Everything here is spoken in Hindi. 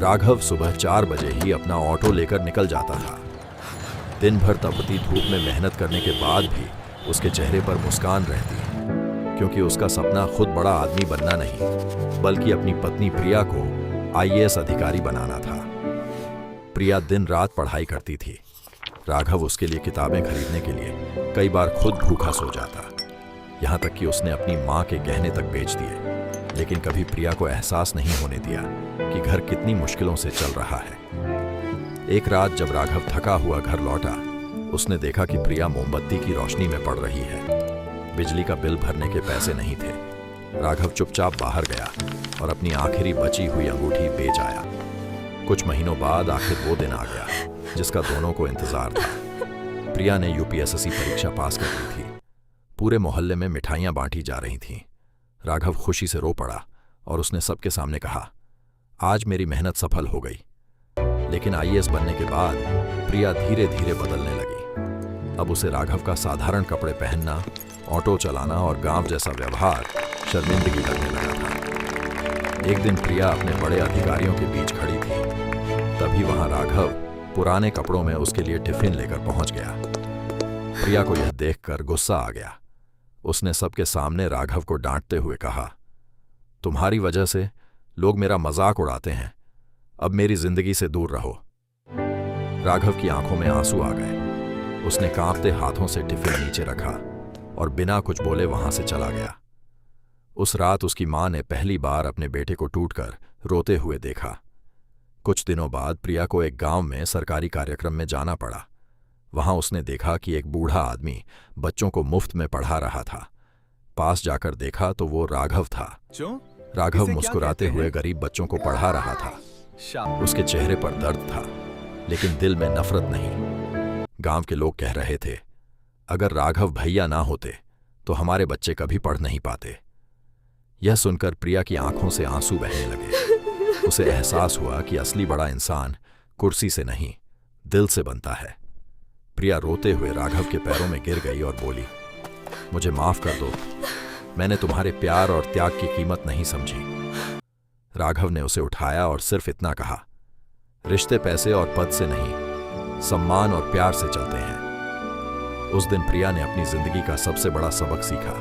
राघव सुबह 4 बजे ही अपना ऑटो लेकर निकल जाता था। दिन भर तपती धूप में मेहनत करने के बाद भी उसके चेहरे पर मुस्कान रहती, क्योंकि उसका सपना खुद बड़ा आदमी बनना नहीं, बल्कि अपनी पत्नी प्रिया को आईएएस अधिकारी बनाना था। प्रिया दिन रात पढ़ाई करती थी। राघव उसके लिए किताबें खरीदने के लिए कई बार खुद भूखा सो जाता, यहाँ तक कि उसने अपनी माँ के गहने तक बेच दिए, लेकिन कभी प्रिया को एहसास नहीं होने दिया कि घर कितनी मुश्किलों से चल रहा है। एक रात जब राघव थका हुआ घर लौटा, उसने देखा कि प्रिया मोमबत्ती की रोशनी में पड़ रही है। बिजली का बिल भरने के पैसे नहीं थे। राघव चुपचाप बाहर गया और अपनी आखिरी बची हुई अंगूठी बेच आया। कुछ महीनों बाद आखिर वो दिन आ गया जिसका दोनों को इंतजार था। प्रिया ने यूपीएससी परीक्षा पास कर ली थी। पूरे मोहल्ले में मिठाइयां बांटी जा रही थीं। राघव खुशी से रो पड़ा और उसने सबके सामने कहा, आज मेरी मेहनत सफल हो गई। लेकिन आईएएस बनने के बाद प्रिया धीरे धीरे बदलने लगी। अब उसे राघव का साधारण कपड़े पहनना, ऑटो चलाना और गांव जैसा व्यवहार शर्मिंदगी लगने लगा था। एक दिन प्रिया अपने बड़े अधिकारियों के बीच खड़ी थी। तभी वहां राघव पुराने कपड़ों में उसके लिए टिफिन लेकर पहुंच गया। प्रिया को यह देखकर गुस्सा आ गया। उसने सबके सामने राघव को डांटते हुए कहा, तुम्हारी वजह से लोग मेरा मजाक उड़ाते हैं, अब मेरी जिंदगी से दूर रहो। राघव की आंखों में आंसू आ गए। उसने कांपते हाथों से टिफिन नीचे रखा और बिना कुछ बोले वहां से चला गया। उस रात उसकी मां ने पहली बार अपने बेटे को टूटकर रोते हुए देखा। कुछ दिनों बाद प्रिया को एक गांव में सरकारी कार्यक्रम में जाना पड़ा। वहां उसने देखा कि एक बूढ़ा आदमी बच्चों को मुफ्त में पढ़ा रहा था। पास जाकर देखा तो वो राघव था। राघव मुस्कुराते हुए गरीब बच्चों को पढ़ा रहा था। उसके चेहरे पर दर्द था, लेकिन दिल में नफरत नहीं। गांव के लोग कह रहे थे, अगर राघव भैया ना होते तो हमारे बच्चे कभी पढ़ नहीं पाते। यह सुनकर प्रिया की आंखों से आंसू बहने लगे। उसे एहसास हुआ कि असली बड़ा इंसान कुर्सी से नहीं, दिल से बनता है। प्रिया रोते हुए राघव के पैरों में गिर गई और बोली, मुझे माफ कर दो, मैंने तुम्हारे प्यार और त्याग की कीमत नहीं समझी। राघव ने उसे उठाया और सिर्फ इतना कहा, रिश्ते पैसे और पद से नहीं, सम्मान और प्यार से चलते हैं। उस दिन प्रिया ने अपनी जिंदगी का सबसे बड़ा सबक सीखा।